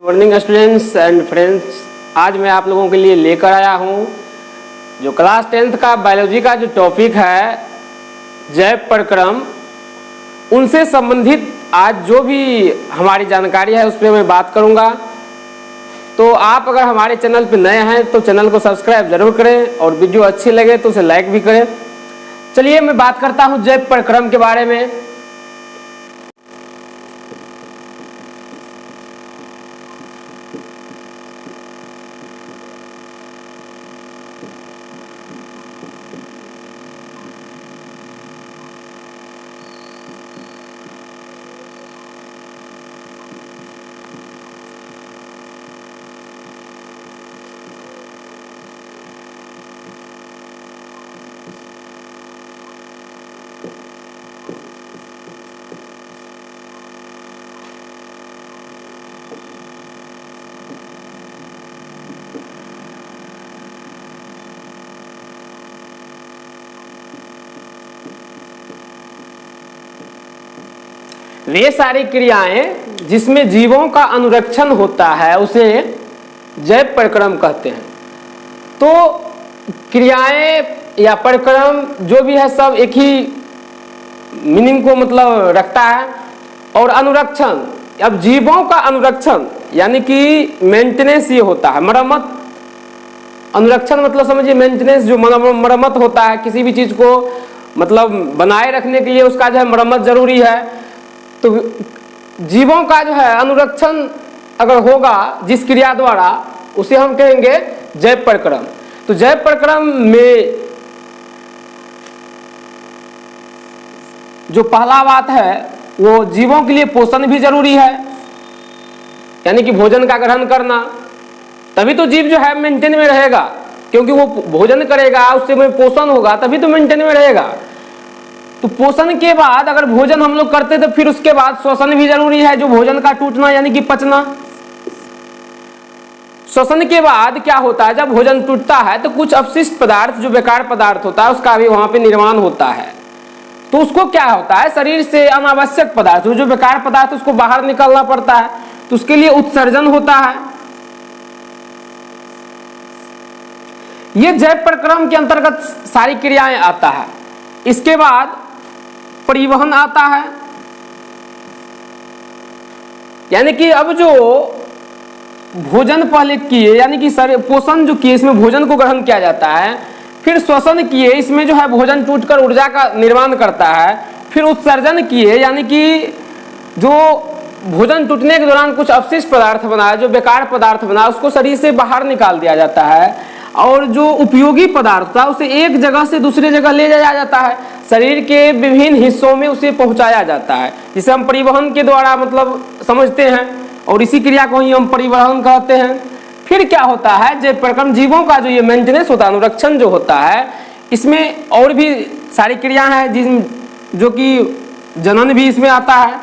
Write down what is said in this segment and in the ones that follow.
Morning students and friends, आज मैं आप लोगों के लिए लेकर आया हूँ जो क्लास 10th का बायोलॉजी का जो टॉपिक है जैव प्रक्रम, उनसे संबंधित आज जो भी हमारी जानकारी है उस पर मैं बात करूँगा। तो आप अगर हमारे चैनल पर नए हैं तो चैनल को सब्सक्राइब जरूर करें और वीडियो अच्छी लगे तो उसे लाइक भी करें। चलिए मैं बात करता हूँ जैव प्रक्रम के बारे में। वे सारी क्रियाएं जिसमें जीवों का अनुरक्षण होता है उसे जैव प्रक्रम कहते हैं। तो क्रियाएं या प्रक्रम जो भी है सब एक ही मीनिंग को मतलब रखता है। और अनुरक्षण, अब जीवों का अनुरक्षण यानी कि मेंटेनेंस ये होता है, मरम्मत। अनुरक्षण मतलब समझिए मेंटेनेंस, जो मरम्मत होता है किसी भी चीज को मतलब बनाए रखने के लिए उसका जो है मरम्मत जरूरी है। तो जीवों का जो है अनुरक्षण अगर होगा जिस क्रिया द्वारा, उसे हम कहेंगे जैव प्रक्रम। तो जैव प्रक्रम में जो पहला बात है वो जीवों के लिए पोषण भी जरूरी है, यानी कि भोजन का ग्रहण करना। तभी तो जीव जो है मेंटेन में रहेगा, क्योंकि वो भोजन करेगा, उससे में पोषण होगा, तभी तो मेंटेन में रहेगा। तो पोषण के बाद अगर भोजन हम लोग करते तो फिर उसके बाद श्वसन भी जरूरी है, जो भोजन का टूटना यानी कि पचना। श्वसन के बाद क्या होता है, जब भोजन टूटता है तो कुछ अपशिष्ट पदार्थ जो बेकार पदार्थ होता है उसका भी वहां पे निर्माण होता है। तो उसको क्या होता है, शरीर से अनावश्यक पदार्थ जो बेकार पदार्थ उसको बाहर निकालना पड़ता है, तो उसके लिए उत्सर्जन होता है। ये जैव प्रक्रम के अंतर्गत सारी क्रियाएं आता है। इसके बाद परिवहन आता है, यानी कि अब जो भोजन पहले किए यानी कि पोषण जो किए इसमें भोजन को ग्रहण किया जाता है, फिर श्वसन किए इसमें जो है भोजन टूटकर ऊर्जा का निर्माण करता है, फिर उत्सर्जन किए यानी कि जो भोजन टूटने के दौरान कुछ अपशिष्ट पदार्थ बना, जो बेकार पदार्थ बना, उसको शरीर से बाहर निकाल दिया जाता है। और जो उपयोगी पदार्थ था उसे एक जगह से दूसरी जगह ले जाया जाता है, शरीर के विभिन्न हिस्सों में उसे पहुंचाया जाता है, जिसे हम परिवहन के द्वारा मतलब समझते हैं, और इसी क्रिया को ही हम परिवहन कहते हैं। फिर क्या होता है, जैव प्रक्रम जीवों का जो ये मेंटेनेंस होता है, अनुरक्षण जो होता है, इसमें और भी सारी क्रिया हैं जो कि जनन भी इसमें आता है।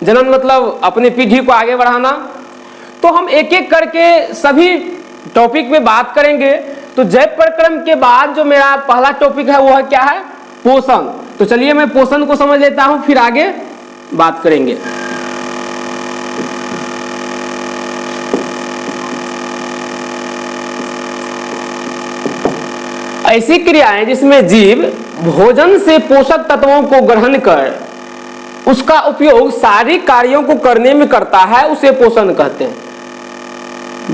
जनन मतलब अपने पीढ़ी को आगे बढ़ाना। तो हम एक एक करके सभी टॉपिक में बात करेंगे। तो जैव प्रक्रम के बाद जो मेरा पहला टॉपिक है वो है क्या है, पोषण। तो चलिए मैं पोषण को समझ लेता हूं, फिर आगे बात करेंगे। ऐसी क्रियाएं जिसमें जीव भोजन से पोषक तत्वों को ग्रहण कर उसका उपयोग सारी कार्यों को करने में करता है, उसे पोषण कहते हैं।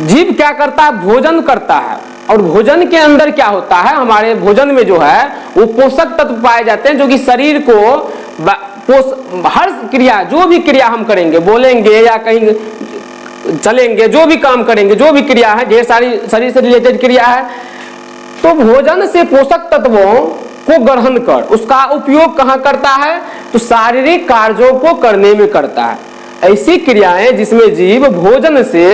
जीव क्या करता है, भोजन करता है, और भोजन के अंदर क्या होता है, हमारे भोजन में जो है वो पोषक तत्व पाए जाते हैं, जो कि शरीर को हर क्रिया, जो भी क्रिया हम करेंगे, बोलेंगे या कहीं चलेंगे, जो भी काम करेंगे, जो भी क्रिया है, ढेर सारी शरीर से रिलेटेड क्रिया है, तो भोजन से पोषक तत्वों को ग्रहण कर उसका उपयोग कहाँ करता है, तो शारीरिक कार्यों को करने में करता है। ऐसी क्रियाएं जिसमें जीव भोजन से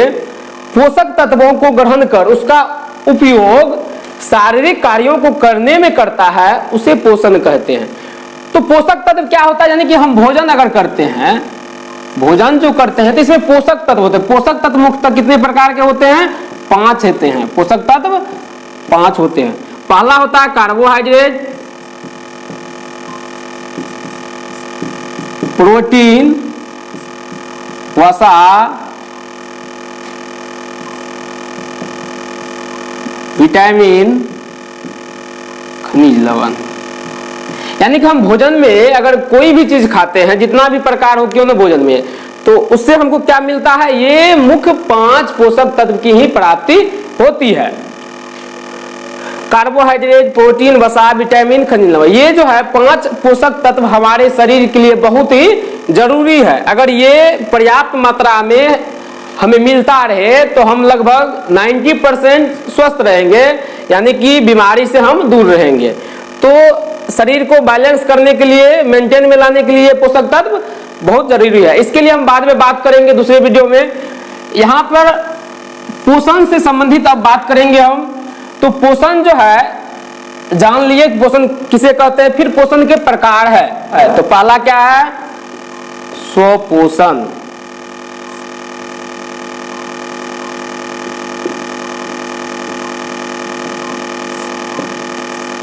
पोषक तत्वों को ग्रहण कर उसका उपयोग शारीरिक कार्यों को करने में करता है, उसे पोषण कहते हैं। तो पोषक तत्व क्या होता है, यानी कि हम भोजन अगर करते हैं, भोजन जो करते हैं तो इसमें पोषक तत्व होते हैं। पोषक तत्व मुख्यतः कितने प्रकार के होते हैं, 5 होते हैं। पोषक तत्व 5 होते हैं। पहला होता है कार्बोहाइड्रेट, प्रोटीन, वसा, विटामिन, खनिज लवण। यानी कि हम भोजन में अगर कोई भी चीज खाते हैं, जितना भी प्रकार हो क्यों ना भोजन में, तो उससे हमको क्या मिलता है, ये मुख्य 5 पोषक तत्व की ही प्राप्ति होती है। कार्बोहाइड्रेट, प्रोटीन, वसा, विटामिन, खनिज लवण, ये जो है 5 पोषक तत्व हमारे शरीर के लिए बहुत ही जरूरी है। अगर ये पर्याप्त मात्रा में हमें मिलता रहे तो हम लगभग 90% स्वस्थ रहेंगे, यानी कि बीमारी से हम दूर रहेंगे। तो शरीर को बैलेंस करने के लिए, मेंटेन में लाने के लिए पोषक तत्व बहुत जरूरी है। इसके लिए हम बाद में बात करेंगे दूसरे वीडियो में। यहाँ पर पोषण से संबंधित अब बात करेंगे हम। तो पोषण जो है जान लिए पोषण किसे कहते हैं, फिर पोषण के प्रकार है। तो पहला क्या है, स्वपोषण।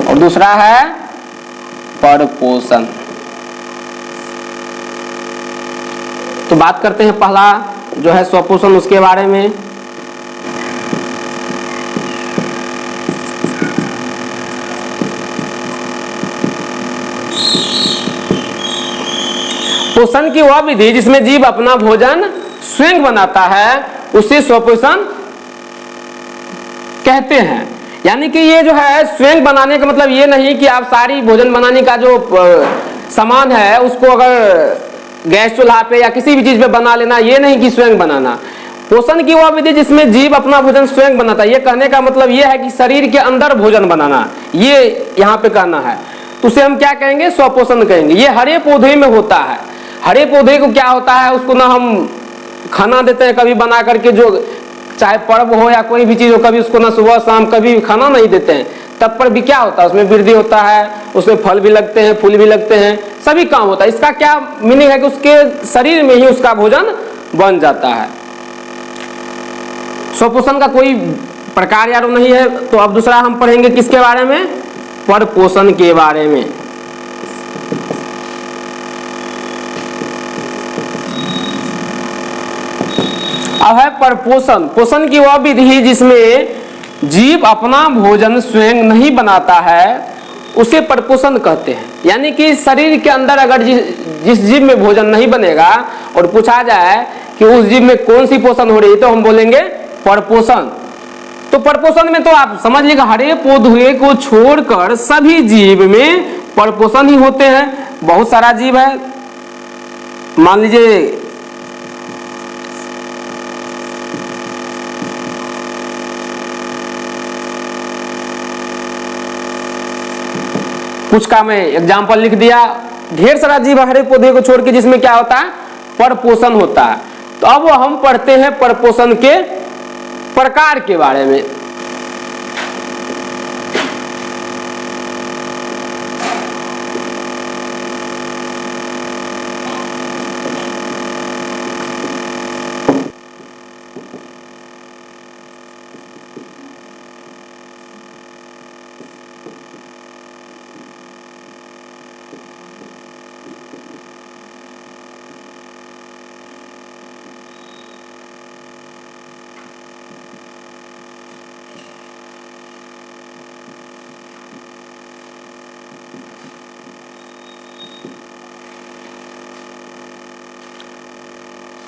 और दूसरा है परपोषण। तो बात करते हैं पहला जो है स्वपोषण, उसके बारे में। पोषण की वह विधि जिसमें जीव अपना भोजन स्वयं बनाता है, उसे स्वपोषण कहते हैं। यानी कि ये जो है स्वयं बनाने का मतलब ये नहीं कि आप सारी भोजन बनाने का जो सामान है उसको अगर गैस चूल्हा पे या किसी भी चीज पे बना लेना, ये नहीं कि स्वयं बनाना। पोषण की वह विधि जिसमें जीव अपना भोजन स्वयं बनाता है, ये कहने का मतलब ये है कि शरीर के अंदर भोजन बनाना, ये यहाँ पे कहना है। तो उसे हम क्या कहेंगे, स्वपोषण कहेंगे। ये हरे पौधे में होता है। हरे पौधे को क्या होता है, उसको ना हम खाना देते हैं कभी बना करके, जो चाहे पर्व हो या कोई भी चीज हो, कभी उसको ना सुबह शाम कभी खाना नहीं देते हैं, तब पर भी क्या होता है, उसमें वृद्धि होता है, उसमें फल भी लगते हैं, फूल भी लगते हैं, सभी काम होता है। इसका क्या मीनिंग है कि उसके शरीर में ही उसका भोजन बन जाता है। स्वपोषण का कोई प्रकार यारो नहीं है। तो अब दूसरा हम पढ़ेंगे किसके बारे में, परपोषण के बारे में। अब है परपोषण। पोषण की वह विधि जिसमें जीव अपना भोजन स्वयं नहीं बनाता है, उसे परपोषण कहते हैं। यानी कि शरीर के अंदर अगर जिस जीव में भोजन नहीं बनेगा और पूछा जाए कि उस जीव में कौन सी पोषण हो रही है, तो हम बोलेंगे परपोषण। तो परपोषण में तो आप समझ लीजिए हरे पौधे को छोड़कर सभी जीव में परपोषण ही होते हैं। बहुत सारा जीव है, मान लीजिए कुछ का मैं एग्जाम्पल लिख दिया, ढेर सारा जीव हरे पौधे को छोड़ के जिसमें क्या होता है, परपोषण होता है। तो अब हम पढ़ते हैं परपोषण के प्रकार के बारे में।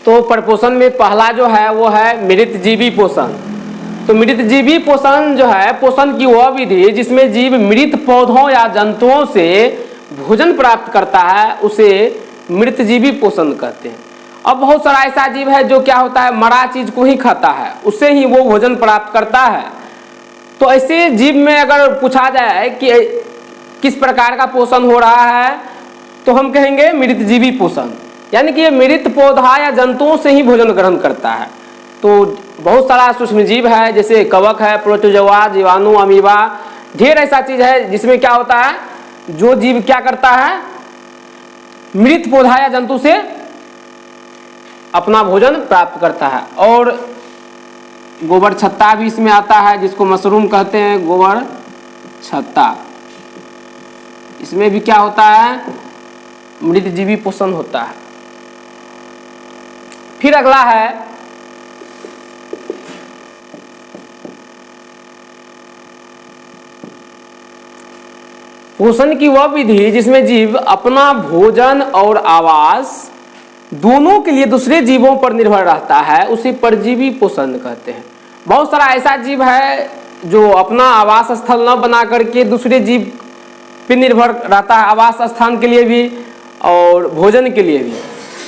तो परपोषण में पहला जो है वो है मृतजीवी पोषण। तो मृतजीवी पोषण जो है पोषण की वह विधि जिसमें जीव मृत पौधों या जंतुओं से भोजन प्राप्त करता है, उसे मृतजीवी पोषण कहते हैं। अब बहुत सारा ऐसा जीव है जो क्या होता है, मरा चीज को ही खाता है, उससे ही वो भोजन प्राप्त करता है। तो ऐसे जीव में अगर पूछा जाए कि किस प्रकार का पोषण हो रहा है, तो हम कहेंगे मृतजीवी पोषण। यानी कि ये मृत पौधा या जंतुओं से ही भोजन ग्रहण करता है। तो बहुत सारा सूक्ष्म जीव है, जैसे कवक है, प्रोटोजोआ, जीवाणु, अमीबा, ढेर ऐसा चीज है जिसमें क्या होता है, जो जीव क्या करता है, मृत पौधा या जंतु से अपना भोजन प्राप्त करता है। और गोबर छत्ता भी इसमें आता है, जिसको मशरूम कहते हैं, गोबर छत्ता, इसमें भी क्या होता है, मृतजीवी पोषण होता है। फिर अगला है पोषण की वह विधि जिसमें जीव अपना भोजन और आवास दोनों के लिए दूसरे जीवों पर निर्भर रहता है, उसे परजीवी पोषण कहते हैं। बहुत सारा ऐसा जीव है जो अपना आवास स्थल न बना करके दूसरे जीव पे निर्भर रहता है, आवास स्थान के लिए भी और भोजन के लिए भी।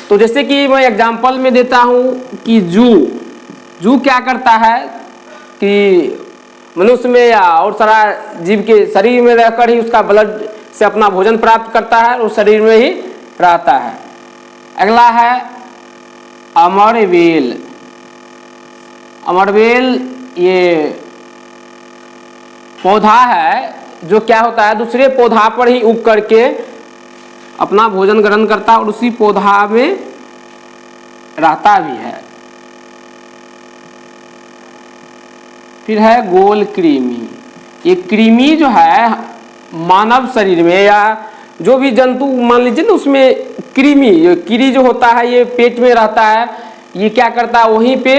तो जैसे कि मैं एग्जांपल में देता हूँ कि जू क्या करता है कि मनुष्य में या और सारा जीव के शरीर में रहकर ही उसका ब्लड से अपना भोजन प्राप्त करता है और शरीर में ही रहता है। अगला है अमरवेल। अमरवेल ये पौधा है जो क्या होता है, दूसरे पौधा पर ही उग करके अपना भोजन ग्रहण करता है और उसी पौधा में रहता भी है। फिर है गोल कृमि। ये कृमि जो है मानव शरीर में या जो भी जंतु मान लीजिए ना, उसमें कृमि कीड़ी जो होता है ये पेट में रहता है। ये क्या करता है, वहीं पे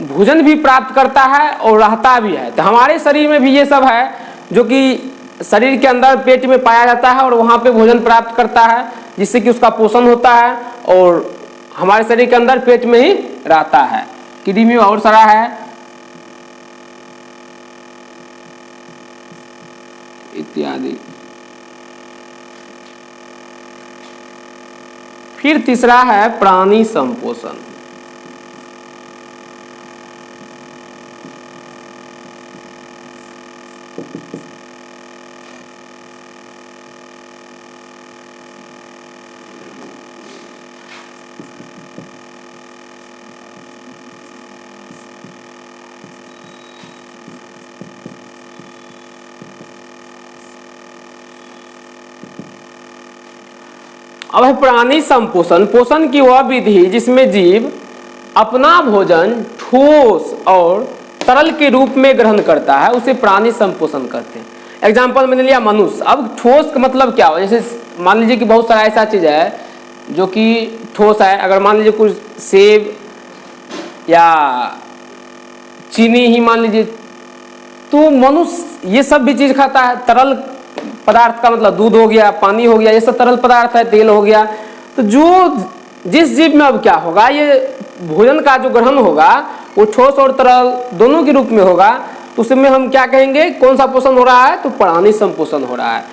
भोजन भी प्राप्त करता है और रहता भी है। तो हमारे शरीर में भी ये सब है जो कि शरीर के अंदर पेट में पाया जाता है और वहाँ पे भोजन प्राप्त करता है, जिससे कि उसका पोषण होता है और हमारे शरीर के अंदर पेट में ही रहता है। कृमि और सारा है इत्यादि। फिर तीसरा है प्राणी संपोषण। अब है प्राणी संपोषण। पोषण की वह विधि जिसमें जीव अपना भोजन ठोस और तरल के रूप में ग्रहण करता है, उसे प्राणी संपोषण कहते हैं। एग्जाम्पल मैंने लिया मनुष्य। अब ठोस का मतलब क्या हो, जैसे मान लीजिए कि बहुत सारा ऐसा चीज है जो कि ठोस है। अगर मान लीजिए कुछ सेब या चीनी ही मान लीजिए, तो मनुष्य ये सब भी चीज खाता है। तरल पदार्थ का मतलब दूध हो गया, पानी हो गया, ये सब तरल पदार्थ है, तेल हो गया। तो जो जिस जीव में अब क्या होगा, ये भोजन का जो ग्रहण होगा वो ठोस और तरल दोनों के रूप में होगा। तो उसमें हम क्या कहेंगे, कौन सा पोषण हो रहा है, तो प्राणी संपोषण हो रहा है।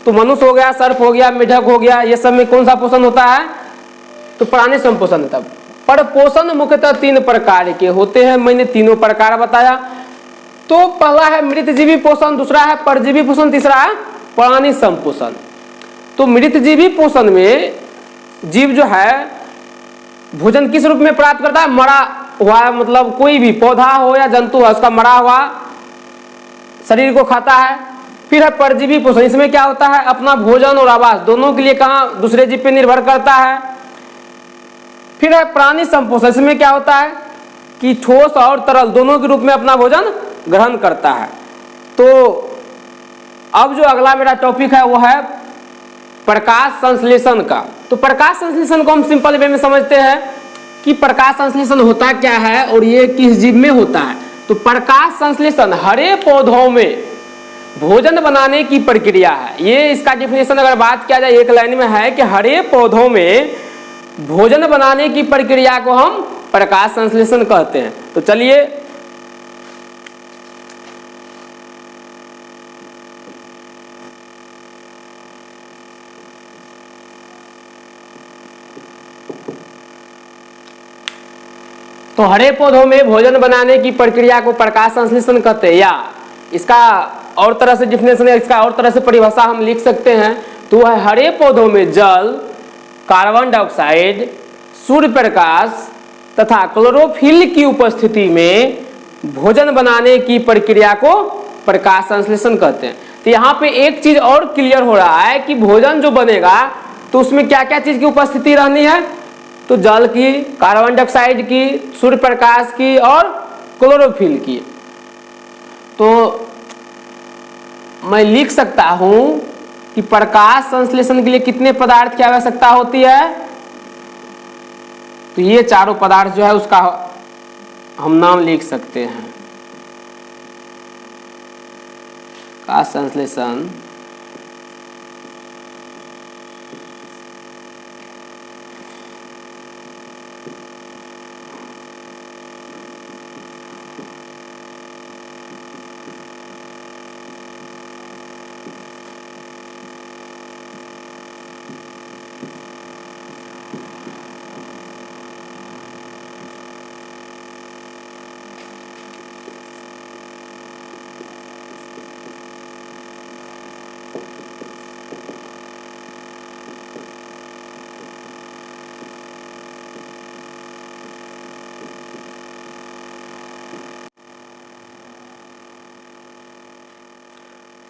तो मनुष्य हो गया, सर्प हो गया, मेढक हो गया, ये सब में कौन सा पोषण होता है, तो प्राणी संपोषण होता है। पर पोषण मुख्यतः 3 प्रकार के होते हैं, मैंने तीनों प्रकार बताया। तो पहला है मृतजीवी पोषण, दूसरा है परजीवी पोषण, तीसरा है प्राणी संपोषण। तो मृतजीवी पोषण में जीव जो है भोजन किस रूप में प्राप्त करता है, मरा हुआ, मतलब कोई भी पौधा हो या जंतु है उसका मरा हुआ शरीर को खाता है। फिर है परजीवी पोषण, इसमें क्या होता है, अपना भोजन और आवास दोनों के लिए कहाँ दूसरे जीव पे निर्भर करता है। फिर है प्राणी संपोषण, इसमें क्या होता है कि ठोस और तरल दोनों के रूप में अपना भोजन ग्रहण करता है। तो अब जो अगला मेरा टॉपिक है वो है प्रकाश संश्लेषण का। तो प्रकाश संश्लेषण को हम सिंपल वे में समझते हैं कि प्रकाश संश्लेषण होता क्या है और ये किस जीव में होता है। तो प्रकाश संश्लेषण हरे पौधों में भोजन बनाने की प्रक्रिया है। ये इसका डेफिनेशन अगर बात किया जाए एक लाइन में है कि हरे पौधों में भोजन बनाने की प्रक्रिया को हम प्रकाश संश्लेषण कहते हैं। तो चलिए तो हरे पौधों में भोजन बनाने की प्रक्रिया को प्रकाश संश्लेषण कहते हैं, या इसका और तरह से डिफिनेशन है, इसका और तरह से परिभाषा हम लिख सकते हैं। तो वह हरे पौधों में जल, कार्बन डाइऑक्साइड, सूर्य प्रकाश तथा क्लोरोफिल की उपस्थिति में भोजन बनाने की प्रक्रिया को प्रकाश संश्लेषण कहते हैं। तो यहाँ पे एक चीज और क्लियर हो रहा है कि भोजन जो बनेगा तो उसमें क्या क्या चीज की उपस्थिति रहनी है, तो जल की, कार्बन डाइऑक्साइड की, सूर्य प्रकाश की और क्लोरोफिल की। तो मैं लिख सकता हूं कि प्रकाश संश्लेषण के लिए कितने पदार्थ की आवश्यकता होती है, तो ये चारों पदार्थ जो है उसका हम नाम लिख सकते हैं। प्रकाश संश्लेषण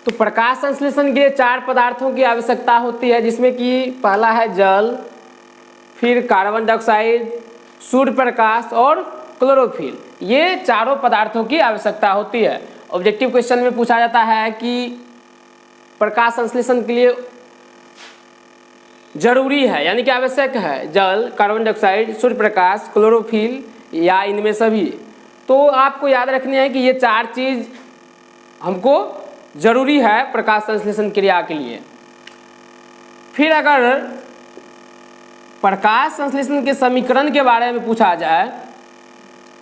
तो प्रकाश संश्लेषण के लिए 4 पदार्थों की आवश्यकता होती है, जिसमें कि पहला है जल, फिर कार्बन डाइऑक्साइड, सूर्य प्रकाश और क्लोरोफिल। ये चारों पदार्थों की आवश्यकता होती है। ऑब्जेक्टिव क्वेश्चन में पूछा जाता है कि प्रकाश संश्लेषण के लिए जरूरी है यानी कि आवश्यक है जल, carbon dioxide, Surya Prakash, chlorophyll या इनमें सभी। तो आपको याद रखनी है कि ये 4 चीज हमको जरूरी है प्रकाश संश्लेषण क्रिया के लिए। फिर अगर प्रकाश संश्लेषण के समीकरण के बारे में पूछा जाए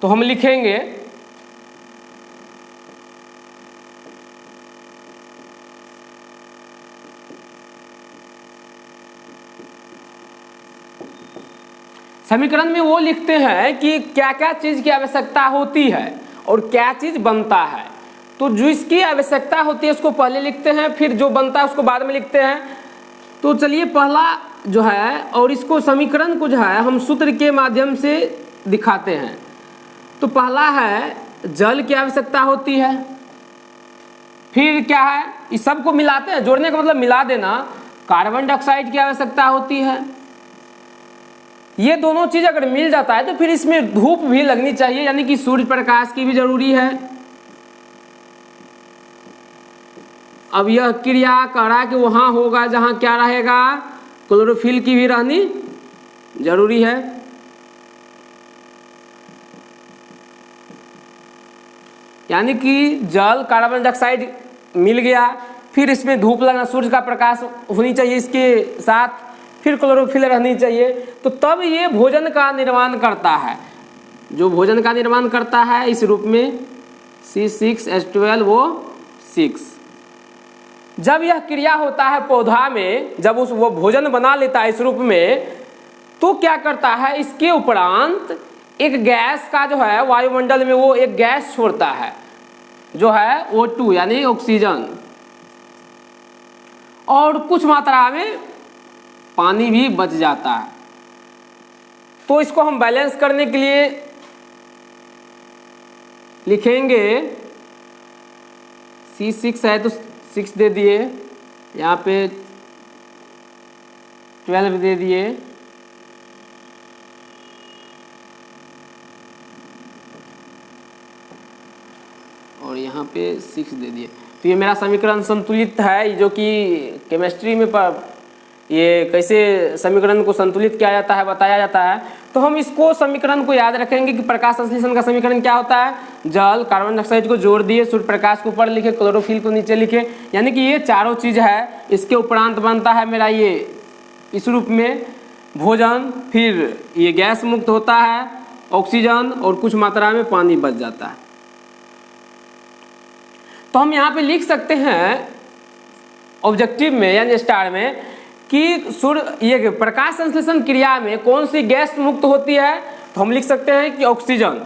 तो हम लिखेंगे समीकरण में वो लिखते हैं कि क्या क्या चीज की आवश्यकता होती है और क्या चीज बनता है। तो जो इसकी आवश्यकता होती है उसको पहले लिखते हैं, फिर जो बनता है उसको बाद में लिखते हैं। तो चलिए पहला जो है, और इसको समीकरण को जो है हम सूत्र के माध्यम से दिखाते हैं। तो पहला है जल की आवश्यकता होती है, फिर क्या है, इस सबको मिलाते हैं, जोड़ने का मतलब मिला देना। कार्बन डाइऑक्साइड की आवश्यकता होती है। ये दोनों चीज अगर मिल जाता है तो फिर इसमें धूप भी लगनी चाहिए, यानी कि सूर्य प्रकाश की भी जरूरी है। अब यह क्रिया कह रहा है कि वहां होगा जहां क्या रहेगा, क्लोरोफिल की भी रहनी जरूरी है। यानी कि जल, कार्बन डाइऑक्साइड मिल गया, फिर इसमें धूप लगना, सूर्य का प्रकाश होनी चाहिए इसके साथ, फिर क्लोरोफिल रहनी चाहिए। तो तब ये भोजन का निर्माण करता है। जो भोजन का निर्माण करता है इस रूप में C6H12O6। जब यह क्रिया होता है पौधा में, जब वो भोजन बना लेता है इस रूप में, तो क्या करता है, इसके उपरांत एक गैस का जो है वायुमंडल में वो एक गैस छोड़ता है जो है O2 यानी ऑक्सीजन, और कुछ मात्रा में पानी भी बच जाता है। तो इसको हम बैलेंस करने के लिए लिखेंगे C6 है तो 6 दे दिए, यहाँ पे 12 दे दिए, और यहाँ पे 6 दे दिए। तो ये मेरा समीकरण संतुलित है, जो कि केमिस्ट्री में ये कैसे समीकरण को संतुलित किया जाता है बताया जाता है। तो हम इसको समीकरण को याद रखेंगे कि प्रकाश संश्लेषण का समीकरण क्या होता है, जल, कार्बन डाइऑक्साइड को जोड़ दिए, सूर्य प्रकाश को ऊपर लिखे, क्लोरोफिल को नीचे लिखे। यानी कि ये चारों चीज है, इसके उपरांत बनता है मेरा ये इस रूप में भोजन, फिर ये गैस मुक्त होता है ऑक्सीजन, और कुछ मात्रा में पानी बच जाता है। तो हम यहाँ पे लिख सकते हैं ऑब्जेक्टिव में यानी स्टार में कि ये प्रकाश संश्लेषण क्रिया में कौन सी गैस मुक्त होती है। तो हम लिख सकते हैं कि ऑक्सीजन।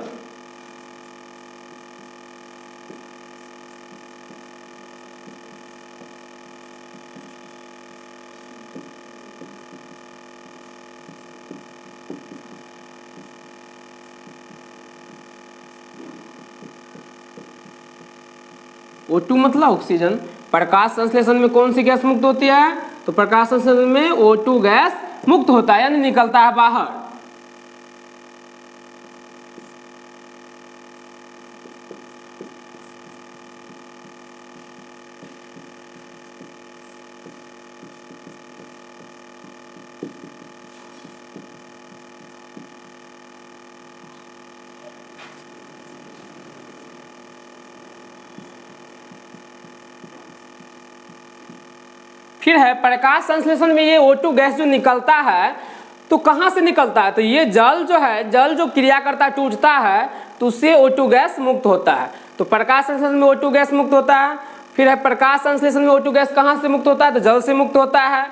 O2 मतलब ऑक्सीजन। प्रकाश संश्लेषण में कौन सी गैस मुक्त होती है, तो प्रकाश संश्लेषण में O2 गैस मुक्त होता है यानी निकलता है बाहर। फिर है प्रकाश संश्लेषण में ये O2 गैस जो निकलता है तो कहाँ से निकलता है, तो ये जल जो है, जल जो क्रिया करता है टूटता है तो उससे O2 गैस मुक्त होता है। तो प्रकाश संश्लेषण में O2 गैस मुक्त होता है। फिर है प्रकाश संश्लेषण में O2 गैस कहाँ से मुक्त होता है, तो जल से मुक्त होता है।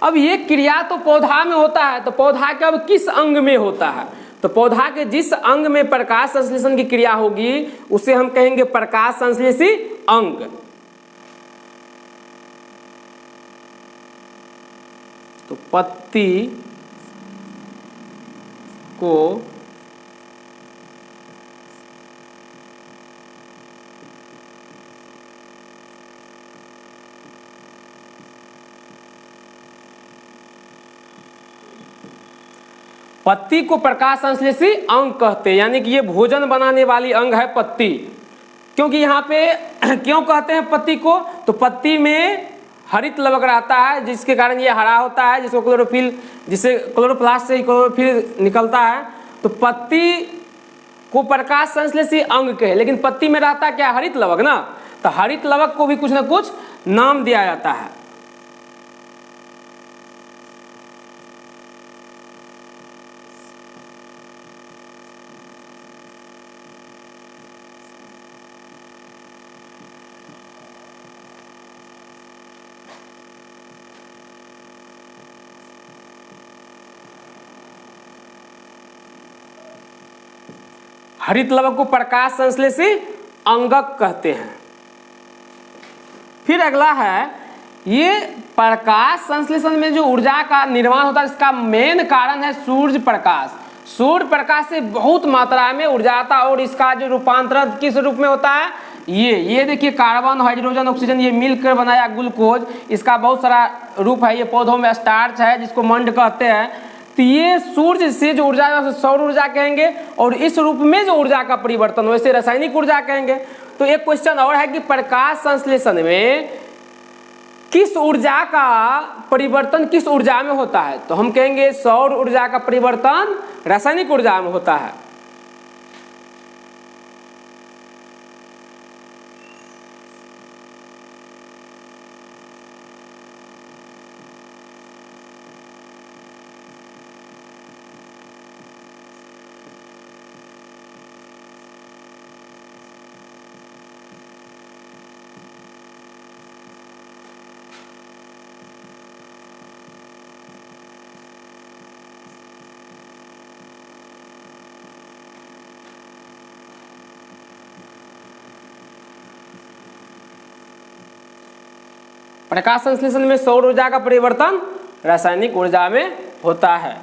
अब ये क्रिया तो पौधा में होता है, तो पौधा के अब किस अंग में होता है, तो पौधा के जिस अंग में प्रकाश संश्लेषण की क्रिया होगी उसे हम कहेंगे प्रकाश संश्लेषी अंग। तो पत्ती को पत्ती को प्रकाश संश्लेषी अंग कहते हैं, यानी कि ये भोजन बनाने वाली अंग है पत्ती। क्योंकि यहाँ पे क्यों कहते हैं पत्ती को, तो पत्ती में हरित लवक रहता है जिसके कारण ये हरा होता है, जिसको क्लोरोफिल, जिससे क्लोरोप्लास्ट से क्लोरोफिल निकलता है। तो पत्ती को प्रकाश संश्लेषी अंग कहे, लेकिन पत्ती में रहता क्या, हरित लवक ना, तो हरित लवक को भी कुछ ना कुछ नाम दिया जाता है। हरित लवक को प्रकाश संश्लेषी अंगक कहते हैं। फिर अगला है, ये प्रकाश संश्लेषण में जो ऊर्जा का निर्माण होता है इसका मेन कारण है सूर्य प्रकाश। सूर्य प्रकाश से बहुत मात्रा में ऊर्जा आता है और इसका जो रूपांतरण किस रूप में होता है, ये देखिए कार्बन, हाइड्रोजन, ऑक्सीजन, ये मिलकर बनाया ग्लूकोज, इसका बहुत सारा रूप है। ये पौधों में स्टार्च है जिसको मंड कहते हैं। तो ये सूर्य से जो ऊर्जा है उसे सौर ऊर्जा कहेंगे, और इस रूप में जो ऊर्जा का परिवर्तन हो इसे रासायनिक ऊर्जा कहेंगे। तो एक क्वेश्चन और है कि प्रकाश संश्लेषण में किस ऊर्जा का परिवर्तन किस ऊर्जा में होता है, तो हम कहेंगे सौर ऊर्जा का परिवर्तन रासायनिक ऊर्जा में होता है। प्रकाश संश्लेषण में सौर ऊर्जा का परिवर्तन रासायनिक ऊर्जा में होता है।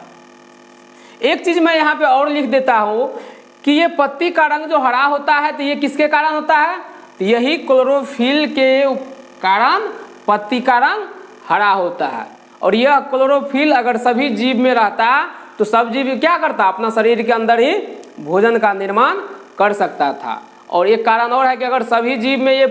एक चीज मैं यहाँ पे और लिख देता हूँ कि ये पत्ती का रंग जो हरा होता है तो ये किसके कारण होता है, तो यही क्लोरोफिल के कारण पत्ती का रंग हरा होता है। और यह क्लोरोफिल अगर सभी जीव में रहता तो सब जीव क्या करता, अपना शरीर के अंदर ही भोजन का निर्माण कर सकता था। और एक कारण और है कि अगर सभी जीव में ये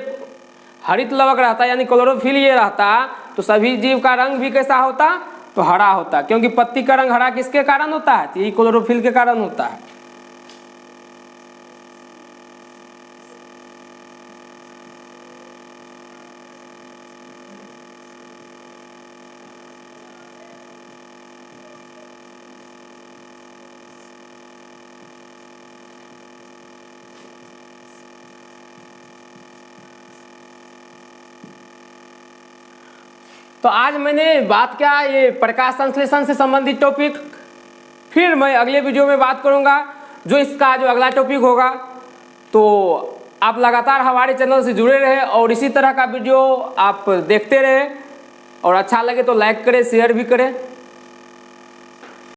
हरित लवक रहता यानी क्लोरोफिल ये रहता तो सभी जीव का रंग भी कैसा होता, तो हरा होता। क्योंकि पत्ती का रंग हरा किसके कारण होता है, तो यही क्लोरोफिल के कारण होता है। तो आज मैंने बात किया ये प्रकाश संश्लेषण से संबंधित टॉपिक। फिर मैं अगले वीडियो में बात करूंगा जो इसका जो अगला टॉपिक होगा। तो आप लगातार हमारे चैनल से जुड़े रहे और इसी तरह का वीडियो आप देखते रहे, और अच्छा लगे तो लाइक करें, शेयर भी करें।